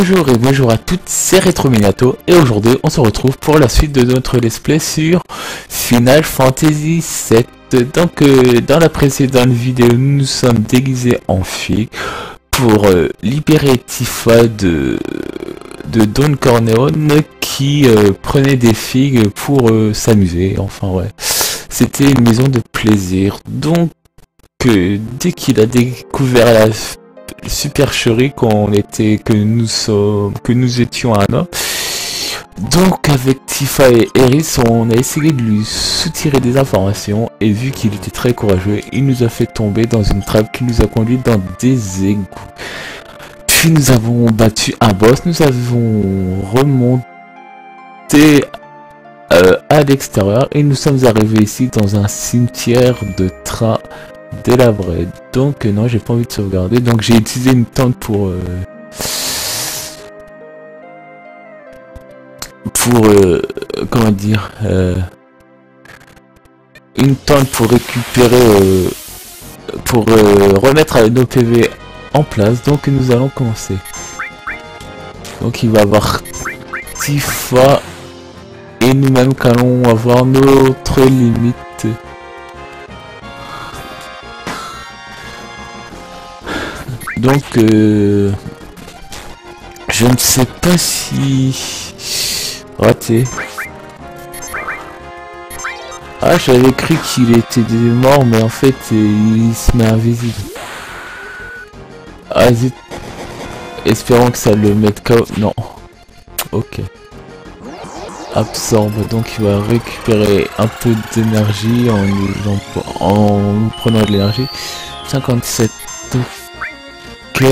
Bonjour et bonjour à toutes, c'est Retrominato et aujourd'hui on se retrouve pour la suite de notre let's play sur Final Fantasy VII. Donc dans la précédente vidéo nous nous sommes déguisés en filles pour libérer Tifa de Don Corleone qui prenait des figues pour s'amuser, enfin ouais. C'était une maison de plaisir, donc dès qu'il a découvert la supercherie que nous étions un homme. Donc avec Tifa et Aeris, on a essayé de lui soutirer des informations et vu qu'il était très courageux, il nous a fait tomber dans une trappe qui nous a conduit dans des égouts. Puis nous avons battu un boss, nous avons remonté à l'extérieur et nous sommes arrivés ici dans un cimetière de trains délabré. Donc non, j'ai pas envie de sauvegarder, donc j'ai utilisé une tente pour comment dire, une tente pour récupérer pour remettre nos PV en place. Donc nous allons commencer. Donc il va y avoir Tifa et nous-mêmes qu'allons avoir notre limite. Donc je ne sais pas si raté. Ah, j'avais cru qu'il était mort, mais en fait il se met invisible. Ah zut. Espérons que ça le mette KO. Non. Ok. Absorbe, donc il va récupérer un peu d'énergie en nous prenant de l'énergie. 57. Ok.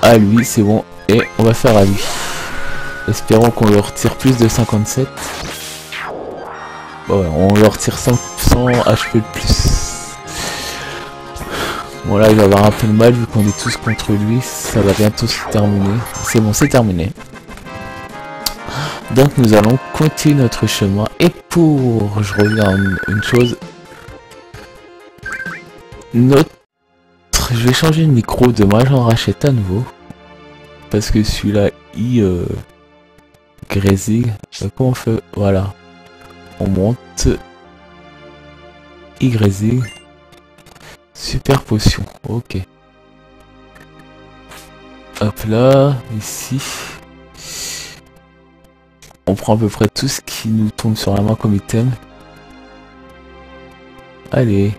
À lui, c'est bon. Et on va faire à lui. Espérons qu'on leur retire plus de 57. Ouais, on leur retire 100 HP de plus. Bon là, il va avoir un peu de mal vu qu'on est tous contre lui. Ça va bientôt se terminer. C'est bon, c'est terminé. Donc nous allons continuer notre chemin. Et je reviens à une chose. Je vais changer de micro, demain j'en rachète à nouveau. Parce que celui-là, il grésille. Comment on fait? Voilà. On monte. Il grésille. Super potion. Ok. Hop là, ici. On prend à peu près tout ce qui nous tombe sur la main comme item. Allez.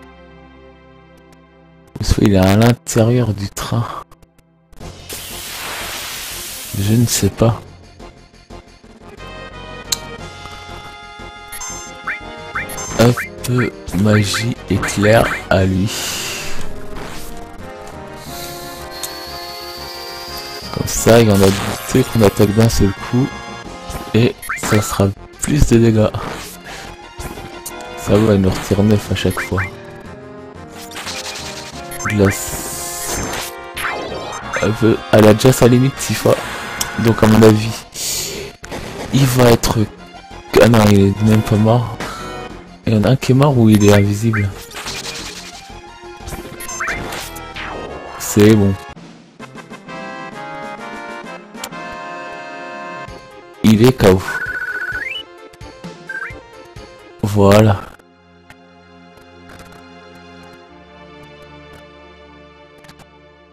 Il est à l'intérieur du train. Je ne sais pas. Hop, magie éclair à lui. Comme ça, il y en a deux qu'on attaque d'un seul coup. Et ça sera plus de dégâts. Ça va, il nous retire 9 à chaque fois. Glace. Elle a déjà sa limite Tifa. Donc à mon avis il va être... Ah non, il est même pas mort. Il y en a un qui est mort ou il est invisible. C'est bon. Il est KO. Voilà.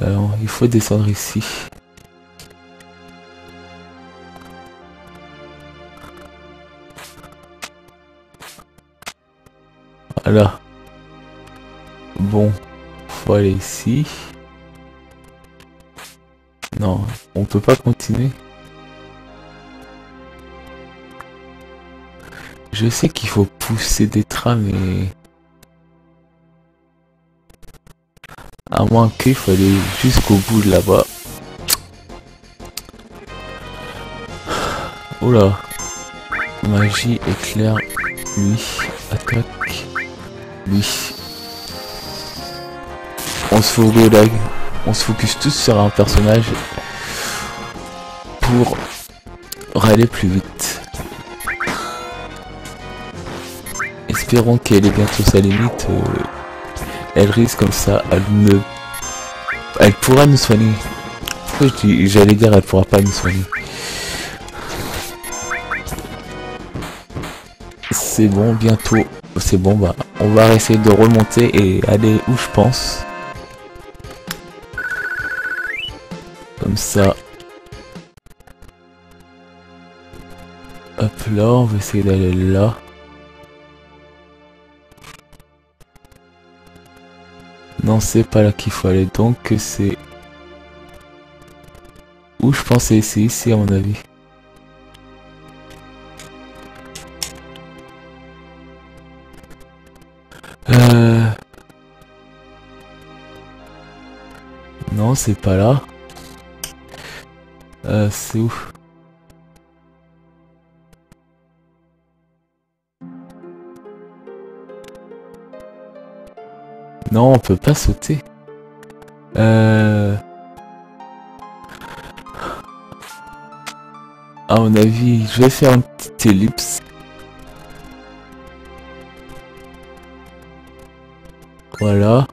Alors, il faut descendre ici. Voilà. Bon, faut aller ici. Non, on peut pas continuer. Je sais qu'il faut pousser des trains, mais... À moins qu'il faut aller jusqu'au bout de là-bas. Oula. Magie, éclair, lui, attaque, lui. On se focus tous sur un personnage pour aller plus vite. Espérons qu'elle est bientôt sa limite. Elle risque comme ça à ne Elle pourra nous soigner. J'allais dire elle pourra pas nous soigner. C'est bon, bientôt. C'est bon, bah on va essayer de remonter et aller où je pense. Comme ça. Hop là, on va essayer d'aller là. Non, c'est pas là qu'il faut aller, donc c'est... Où je pensais, c'est ici à mon avis. Non, c'est pas là. C'est où? Non, on peut pas sauter. À mon avis, je vais faire une petite ellipse. Voilà.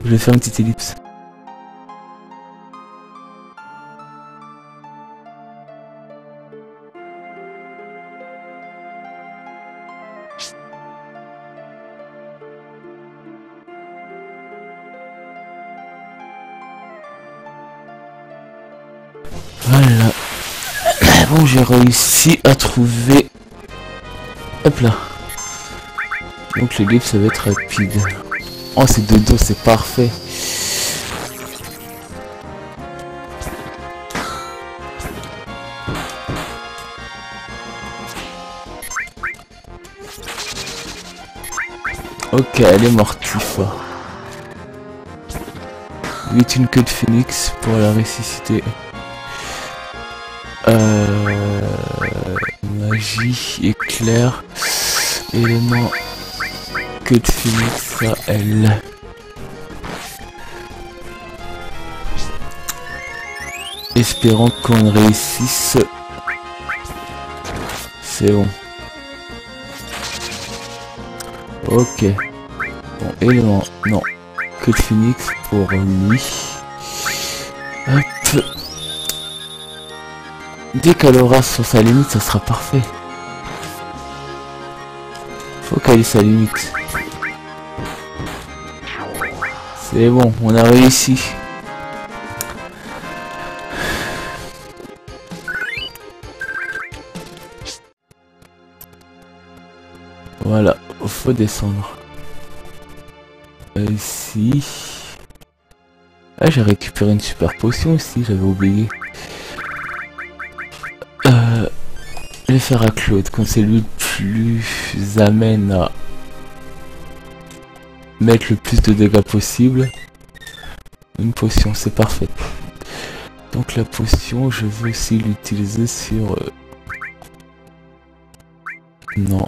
Je vais faire une petite ellipse. Voilà. Bon, j'ai réussi à trouver. Hop là. Donc l'ellipse, ça va être rapide. Oh, c'est de dos, c'est parfait. Ok, elle est mortifa. Vite une queue de phénix pour la ressusciter. Magie, éclair, élément, queue de phénix à elle. Espérons qu'on réussisse. C'est bon. Ok. Bon, élément, non. Queue de phénix pour lui. Hop. Dès qu'elle aura sur sa limite, ça sera parfait. Faut qu'elle ait sa limite. C'est bon, on a réussi. Voilà, faut descendre. Ici. Ah, j'ai récupéré une super potion aussi, j'avais oublié. Je vais faire à Claude, quand c'est lui le plus amène à mettre le plus de dégâts possible. Une potion, c'est parfait. Donc la potion, je veux aussi l'utiliser sur... Non,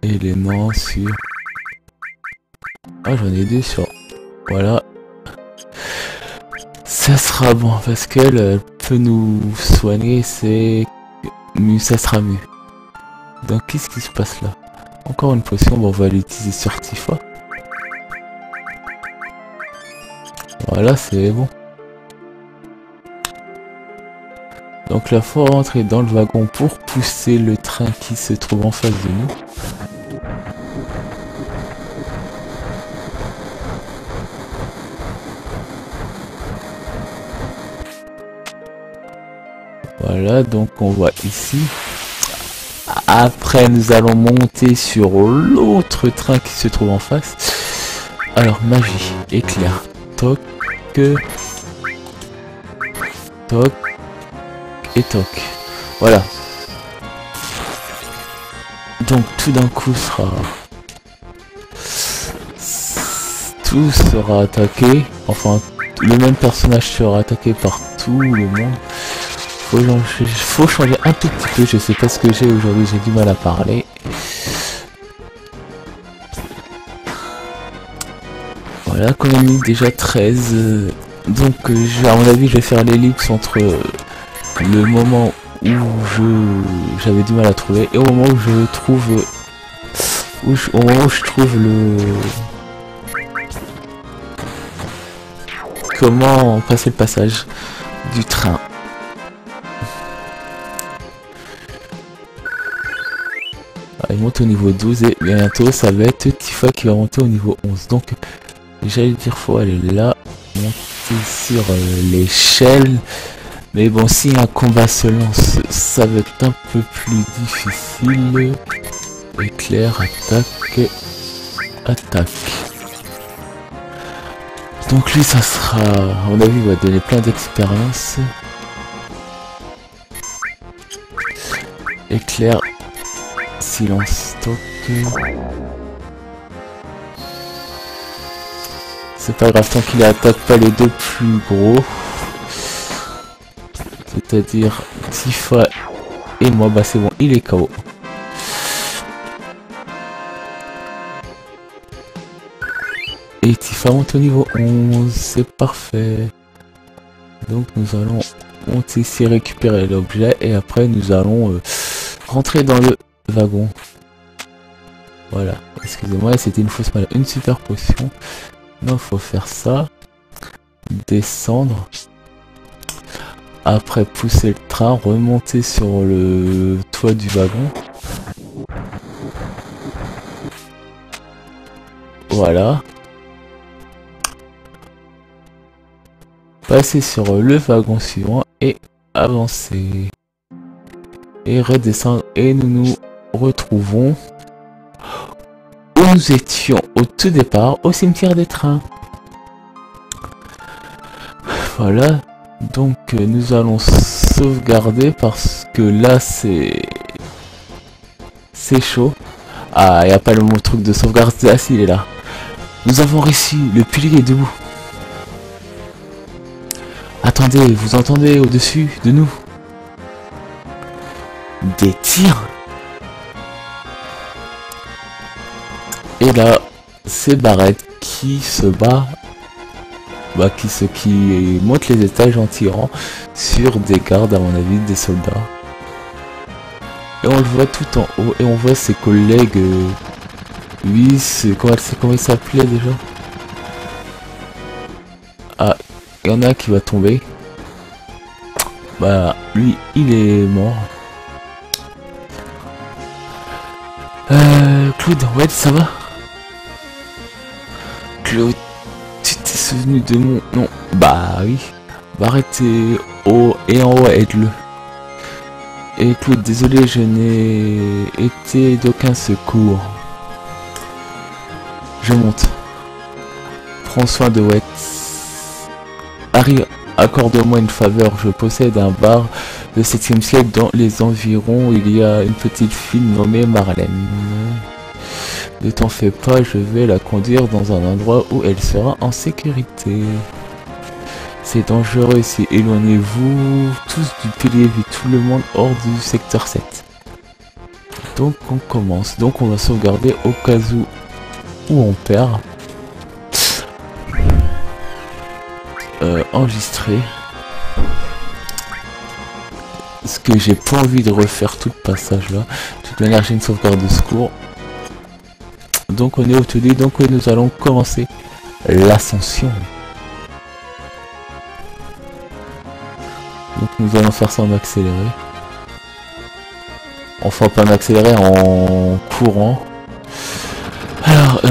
élément sur... Ah, j'en ai deux sur... Voilà. Ça sera bon, parce qu'elle peut nous soigner, c'est... Mais ça sera mieux. Donc qu'est-ce qui se passe là? Encore une potion, bon, on va l'utiliser sur Tifa. Voilà, c'est bon. Donc là, faut rentrer dans le wagon pour pousser le train qui se trouve en face de nous. Voilà, donc on voit ici. Après, nous allons monter sur l'autre train qui se trouve en face. Alors, magie, éclair, toc, toc et toc. Voilà. Donc, tout d'un coup tout sera attaqué. Enfin, le même personnage sera attaqué par tout le monde. Faut changer un tout petit peu, je sais pas ce que j'ai aujourd'hui, j'ai du mal à parler. Voilà, qu'on a mis déjà 13. Donc à mon avis je vais faire l'ellipse entre le moment j'avais du mal à trouver, et au moment où je trouve au moment où je trouve le comment passer le passage du train. Il monte au niveau 12 et bientôt ça va être Tifa qui va monter au niveau 11. Donc j'allais dire faut aller là, monter sur l'échelle. Mais bon, si un combat se lance, ça va être un peu plus difficile. Éclair, attaque, attaque. Donc lui ça sera, à mon avis, il va donner plein d'expérience. Éclair, silence, stop. C'est pas grave tant qu'il attaque pas les deux plus gros. C'est-à-dire Tifa et moi, bah c'est bon, il est KO. Et Tifa monte au niveau 11, c'est parfait. Donc nous allons monter ici, récupérer l'objet et après nous allons rentrer dans le wagon. Voilà, excusez-moi, c'était une fausse malade. Une super potion. Non, faut faire ça. Descendre. Après pousser le train, remonter sur le toit du wagon. Voilà. Passer sur le wagon suivant et avancer. Et redescendre et nous nous retrouvons où nous étions au tout départ, au cimetière des trains. Voilà. Donc nous allons sauvegarder parce que là c'est chaud. Ah, il n'y a pas le mot truc de sauvegarde. Ah si, il est là. Nous avons réussi, le pilier est debout. Attendez, vous entendez au-dessus de nous des tirs. Et là, c'est Barrett qui se bat. Bah, qui monte les étages en tirant sur des gardes, à mon avis, des soldats. Et on le voit tout en haut et on voit ses collègues. Oui, c'est comment il s'appelait déjà? Ah, il y en a qui va tomber. Bah, lui, il est mort. Claude, ouais, ça va? Claude, tu t'es souvenu de mon nom? Bah oui. Barrett est haut et en haut, aide-le. Et Claude, désolé, je n'ai été d'aucun secours. Je monte. Prends soin de Wet. Harry, accorde-moi une faveur. Je possède un bar de 7e siècle dans les environs. Il y a une petite fille nommée Marlène. Ne t'en fais pas, je vais la conduire dans un endroit où elle sera en sécurité. C'est dangereux ici, éloignez-vous tous du pilier, vu tout le monde hors du secteur 7. Donc on commence, donc on va sauvegarder au cas où on perd. Enregistrer. Parce que j'ai pas envie de refaire tout le passage là. De toute manière j'ai une sauvegarde de secours. Donc on est au tendu, donc nous allons commencer l'ascension. Donc nous allons faire ça en accéléré. Enfin pas en accéléré, en courant. Alors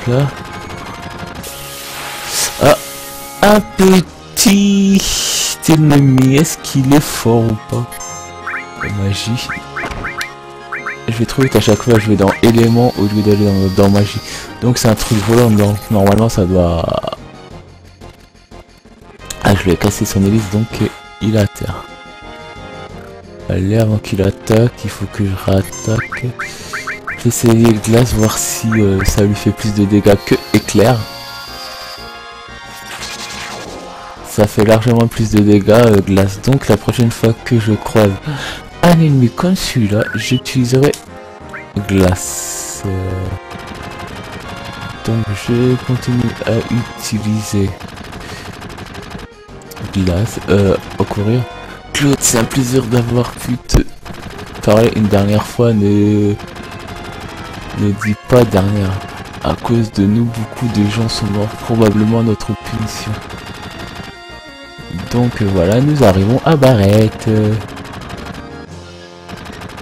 là. Ah, un petit ennemi, est-ce qu'il est fort ou pas? La magie. Je vais trouver qu'à chaque fois je vais dans éléments au lieu d'aller dans magie. Donc c'est un truc volant, donc normalement ça doit... Ah, je lui ai cassé son hélice, donc il est à terre. Allez, avant qu'il attaque, il faut que je réattaque. Je vais essayer le glace, voir si ça lui fait plus de dégâts que éclair. Ça fait largement plus de dégâts glace. Donc la prochaine fois que je croise un ennemi comme celui-là, j'utiliserai glace. Donc je continue à utiliser glace. Courir. Claude, c'est un plaisir d'avoir pu te parler une dernière fois. Ne dis pas dernière. À cause de nous, beaucoup de gens sont morts. Probablement notre punition. Donc voilà, nous arrivons à Barrett.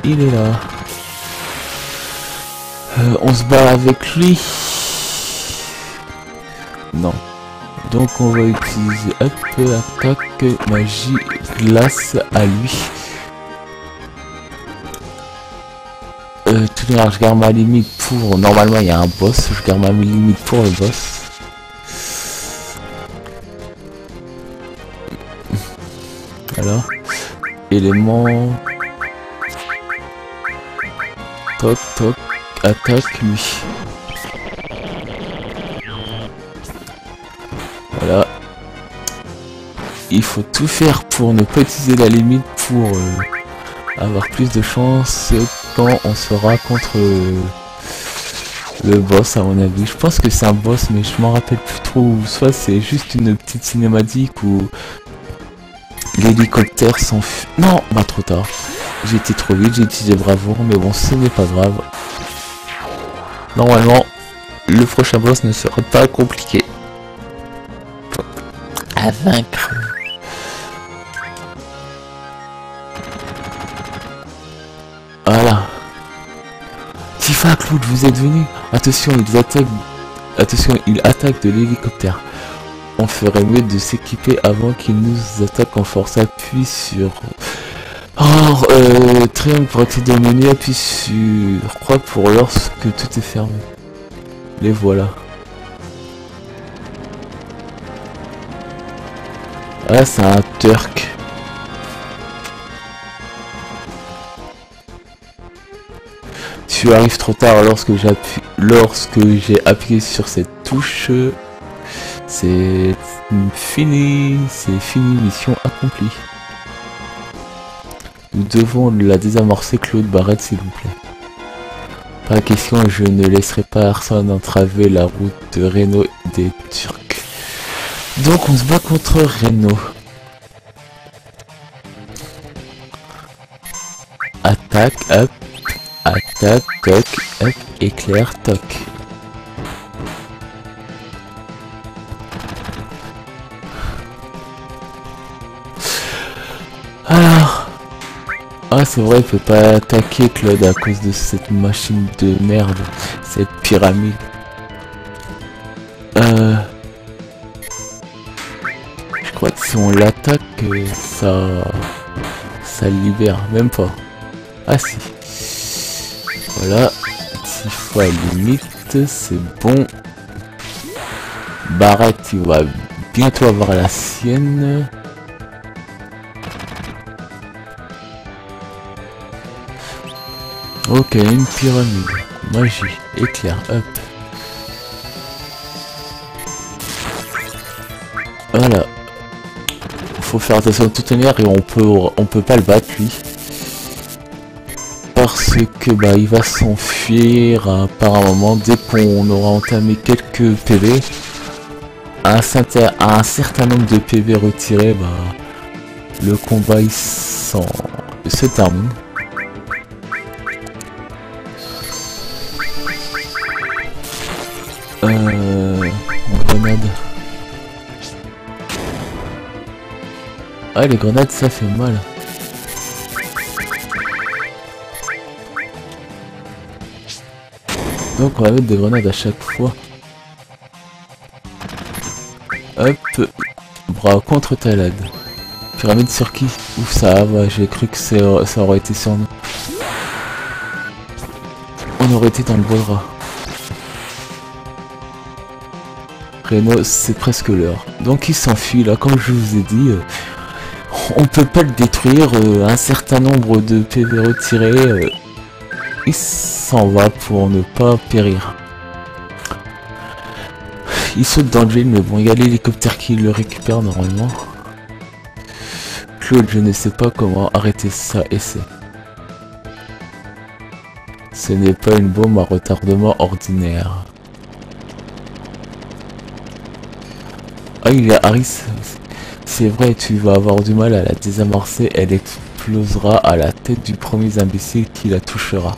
Il est là. On se bat avec lui. Non. Donc on va utiliser un peu attaque, magie, glace à lui. Tout à l'heure, je garde ma limite pour... Normalement il y a un boss, je garde ma limite pour le boss. Alors, élément... Toc toc, attaque lui. Voilà. Il faut tout faire pour ne pas utiliser la limite pour avoir plus de chance quand on sera contre le boss à mon avis. Je pense que c'est un boss mais je m'en rappelle plus trop. Soit c'est juste une petite cinématique où l'hélicoptère s'enfuit. Non, bah trop tard. J'ai été trop vite, j'ai utilisé bravoure mais bon ce n'est pas grave. Normalement le prochain boss ne sera pas compliqué à vaincre. Voilà. Tifa, Claude, vous êtes venu. Attention, ils attaquent de l'hélicoptère. On ferait mieux de s'équiper avant qu'ils nous attaquent en force. Appuie sur... Oh, triangle pour accéder au menu, appuie sur croix pour lorsque tout est fermé. Les voilà. Ah, c'est un Turc. Tu arrives trop tard lorsque j'ai appuyé sur cette touche. C'est fini, mission accomplie. Nous devons la désamorcer, Claude Barrett, s'il vous plaît. Pas question, je ne laisserai personne entraver la route de Reno des Turcs. Donc on se bat contre Reno. Attaque, hop. Attaque, toc, hop, éclair, toc. Alors... Ah c'est vrai, il peut pas attaquer Claude à cause de cette machine de merde. Cette pyramide. Je crois que si on l'attaque, ça le libère. Même pas. Ah si. Voilà. 6 fois limite, c'est bon. Barrett, il va bientôt avoir la sienne. Ok, une pyramide. Magie, éclair, hop. Voilà. Faut faire attention de toute manière et on peut pas le battre lui. Parce que bah il va s'enfuir par un moment dès qu'on aura entamé quelques PV. À un certain nombre de PV retirés, bah le combat il se termine. Grenade. Ah les grenades ça fait mal. Donc on va mettre des grenades à chaque fois. Hop. Bras contre Talad. Pyramide sur qui? Ouf ça va, j'ai cru que ça aurait été sur nous. On aurait été dans le Boira. Reno, c'est presque l'heure. Donc il s'enfuit là, comme je vous ai dit. On peut pas le détruire. Un certain nombre de PV retirés. Il s'en va pour ne pas périr. Il saute dans le vide, mais bon, il y a l'hélicoptère qui le récupère normalement. Claude, je ne sais pas comment arrêter ça, essaie. Ce n'est pas une bombe à retardement ordinaire. Ah, il y a Harris. C'est vrai, tu vas avoir du mal à la désamorcer, elle explosera à la tête du premier imbécile qui la touchera.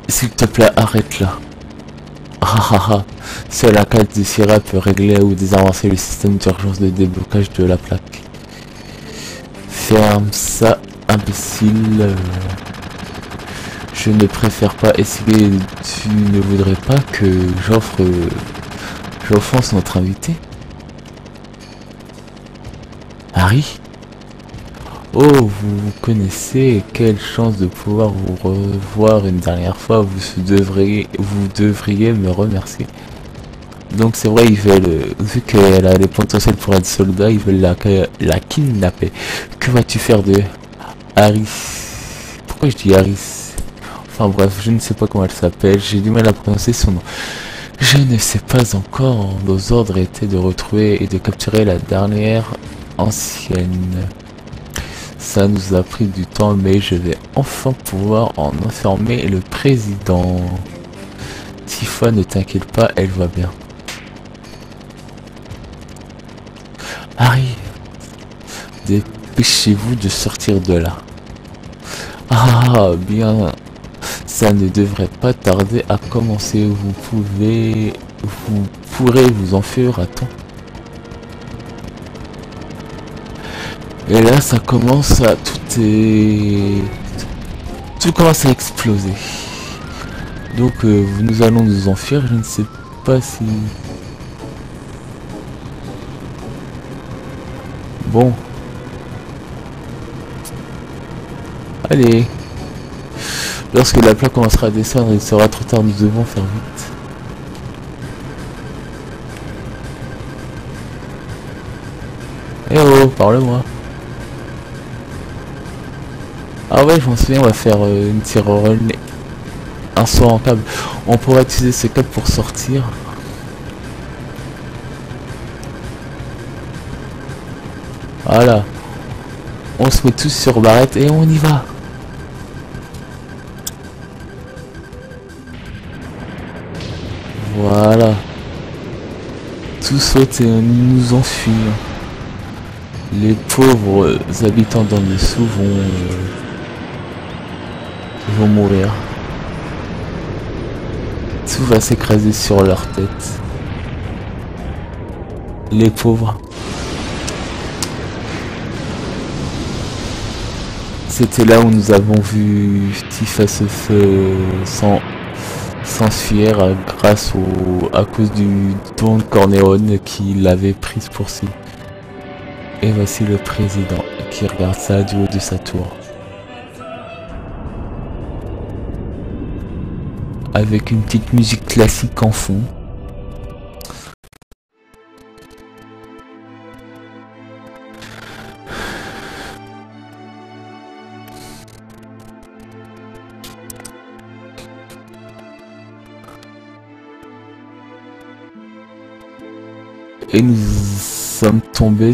S'il te plaît, arrête là. Ah ah ah. Seule la carte de Sierra peut régler ou désamorcer le système d'urgence de déblocage de la plaque. Ferme ça, imbécile. Je ne préfère pas essayer. Tu ne voudrais pas que j'offense notre invité? Harry? Oh, vous connaissez, quelle chance de pouvoir vous revoir une dernière fois, vous devriez me remercier. Donc c'est vrai, ils veulent, vu qu'elle a les potentiels pour être soldat, ils veulent la kidnapper. Que vas-tu faire de Harry? Pourquoi je dis Harry? Enfin bref, je ne sais pas comment elle s'appelle, j'ai du mal à prononcer son nom. Je ne sais pas encore, nos ordres étaient de retrouver et de capturer la dernière ancienne. Ça nous a pris du temps, mais je vais enfin pouvoir en informer le président. Tifa, ne t'inquiète pas, elle va bien. Harry, dépêchez-vous de sortir de là. Ah, bien, ça ne devrait pas tarder à commencer. Vous pourrez vous enfuir à temps. Et là, ça commence à tout commence à exploser. Donc, nous allons nous enfuir. Je ne sais pas si. Bon. Allez. Lorsque la plaque commencera à descendre, il sera trop tard. Nous devons faire vite. Eh oh, parle-moi. Ah ouais, je m'en souviens, on va faire une tireur un saut en câble. On pourra utiliser ce câble pour sortir. Voilà. On se met tous sur Barrett et on y va. Voilà. Tout saute et nous enfuit. Les pauvres habitants d'en dessous vont mourir. Tout va s'écraser sur leur tête. Les pauvres. C'était là où nous avons vu Tifa s'enfuir à cause du don de Cornéone qui l'avait prise pour cible. Et voici le président qui regarde ça du haut de sa tour. Avec une petite musique classique en fond. Et nous sommes tombés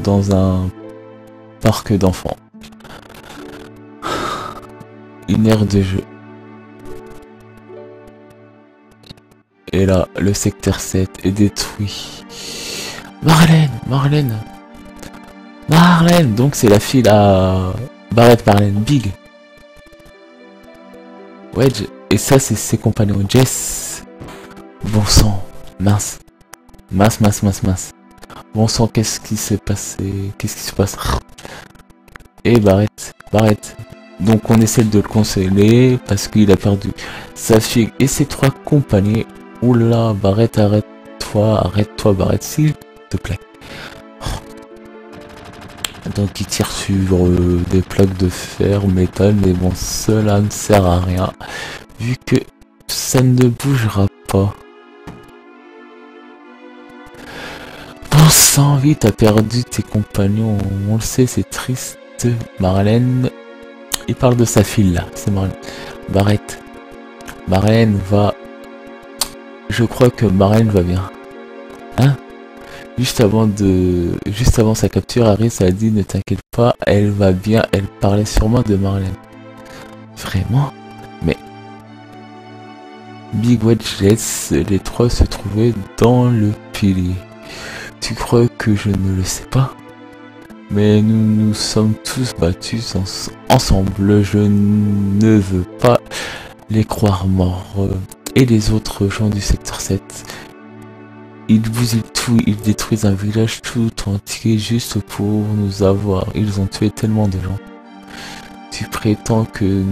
dans un parc d'enfants. Une aire de jeu. Et là, le secteur 7 est détruit. Marlène. Donc c'est la fille à Barrett, Marlène, Big. Wedge. Et ça, c'est ses compagnons. Jess. Bon sang. Mince. Bon sang, qu'est-ce qui s'est passé? Qu'est-ce qui se passe? Et Barrett. Donc on essaie de le consoler parce qu'il a perdu sa fille et ses 3 compagnons. Oula, Barrett, arrête-toi Barrett, s'il te plaît. Donc il tire sur des plaques de fer, métal, mais bon, cela ne sert à rien vu que ça ne bougera pas. Bon sang, vite, t'as perdu tes compagnons, on le sait, c'est triste. Marlène, il parle de sa fille là, c'est Marlène. Marlène va... Je crois que Marlène va bien. Hein? Juste avant sa capture, Harry a dit ne t'inquiète pas, elle va bien, elle parlait sûrement de Marlène. Vraiment? Mais... Big Wedge laisse les 3 se trouver dans le piliers. Tu crois que je ne le sais pas? Mais nous nous sommes tous battus ensemble. Je ne veux pas les croire morts. Et les autres gens du secteur 7, ils bousillent tout, ils détruisent un village tout entier juste pour nous avoir. Ils ont tué tellement de gens. Tu prétends que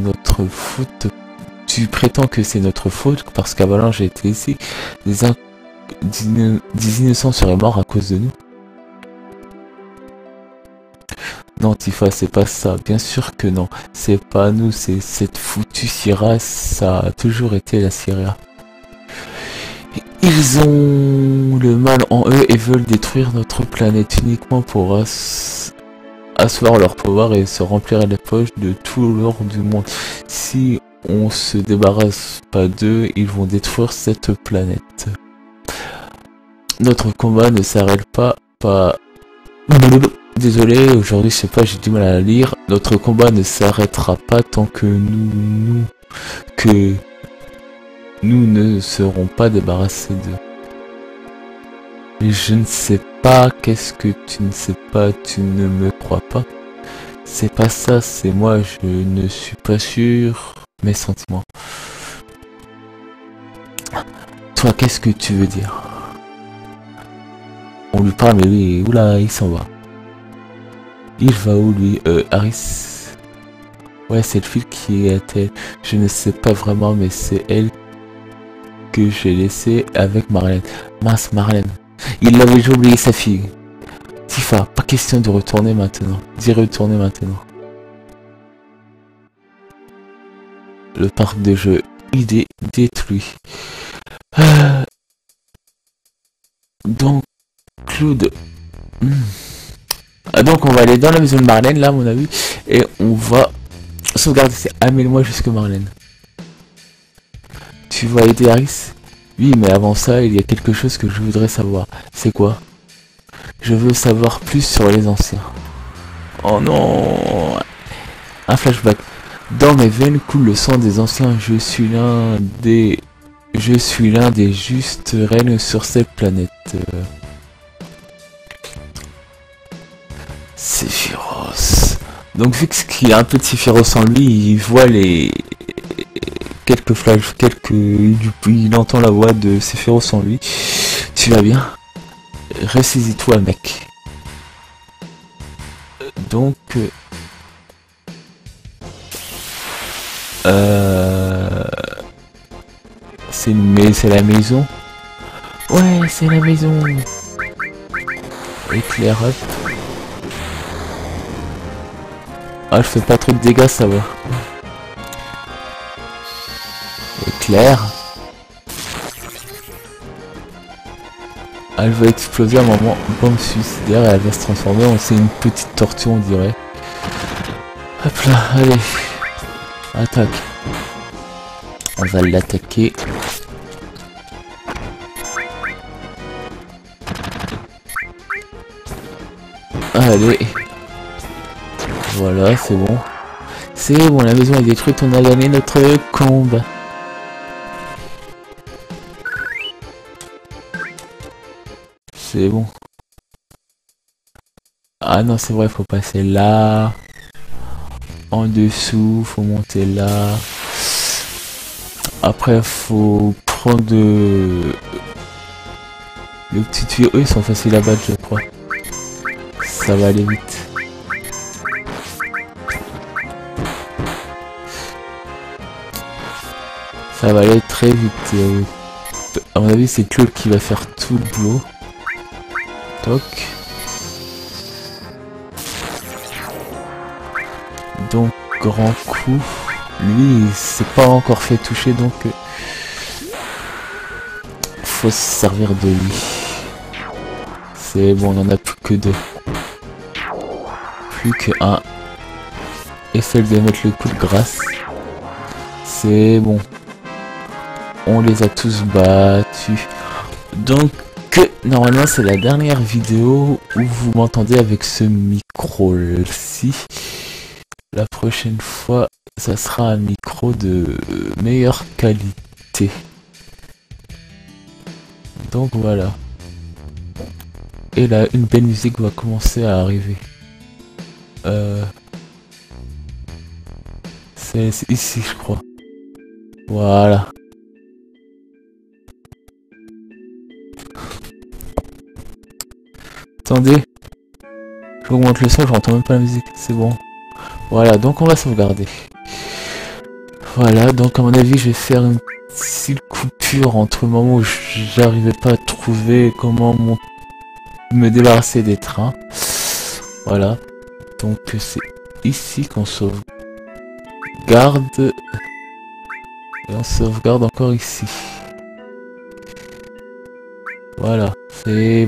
c'est notre faute parce qu'Avalanche a été ici. Des innocents seraient morts à cause de nous. Non, Tifa, c'est pas ça. Bien sûr que non. C'est pas nous, c'est cette foutue Sierra. Ça a toujours été la Sierra. Ils ont le mal en eux et veulent détruire notre planète uniquement pour asseoir leur pouvoir et se remplir les poches de tout l'or du monde. Si on se débarrasse pas d'eux, ils vont détruire cette planète. Notre combat ne s'arrête pas. Désolé, aujourd'hui je sais pas, j'ai du mal à lire. Notre combat ne s'arrêtera pas tant que nous ne serons pas débarrassés d'eux. Mais je ne sais pas, qu'est-ce que tu ne sais pas, tu ne me crois pas. C'est pas ça, c'est moi, je ne suis pas sûr. Mes sentiments. Toi, qu'est-ce que tu veux dire? On lui parle, mais lui, oula, il s'en va. Il va où lui? Harris. Ouais, c'est le fil qui était. Je ne sais pas vraiment, mais c'est elle que j'ai laissé avec Marlène. Mince, Marlène. Il avait déjà oublié sa fille. Tifa, pas question de retourner maintenant. D'y retourner maintenant. Le parc de jeux, idée détruit. Donc, Claude. Donc, on va aller dans la maison de Marlène, là, à mon avis. Et on va sauvegarder. Amène-moi jusque Marlène. Tu vas aider Harris? Oui, mais avant ça, il y a quelque chose que je voudrais savoir. C'est quoi? Je veux savoir plus sur les anciens. Oh non! Un flashback. Dans mes veines coule le sang des anciens. Je suis l'un des justes règnes sur cette planète. Sephiroth. Donc vu qu'il a un peu de Sephiroth en lui, il voit quelques flashs, il entend la voix de Sephiroth en lui. Tu vas bien? Ressaisis-toi, mec. Donc c'est la maison. Ouais, c'est la maison. Éclaire up. Ah, je fais pas trop de dégâts, ça va. Éclair. Elle va exploser à un moment. Bombe suicidaire et elle va se transformer en une petite tortue, on dirait. Hop là, allez. Attaque. On va l'attaquer. Allez. Voilà, c'est bon. C'est bon, la maison est détruite, on a gagné notre combat. C'est bon. Ah non, c'est vrai, faut passer là. En dessous, faut monter là. Après, faut prendre le petit tuyau. Eux, ils sont faciles à battre, je crois. Ça va aller vite. Ça va aller très vite. À mon avis, c'est Claude qui va faire tout le boulot. Toc. Donc, grand coup. Lui, il s'est pas encore fait toucher, donc faut se servir de lui. C'est bon, on en a plus que deux. Plus que un. Essaye de mettre le coup de grâce. C'est bon. On les a tous battus. Donc, normalement, c'est la dernière vidéo où vous m'entendez avec ce micro-ci. La prochaine fois, ça sera un micro de meilleure qualité. Donc voilà. Et là, une belle musique va commencer à arriver. C'est ici, je crois. Voilà. Attendez. J'augmente le son, j'entends même pas la musique. C'est bon. Voilà, donc on va sauvegarder. Voilà, donc à mon avis, je vais faire une petite coupure entre le moment où j'arrivais pas à trouver comment me débarrasser des trains. Voilà. Donc c'est ici qu'on sauvegarde. Et on sauvegarde encore ici. Voilà. C'est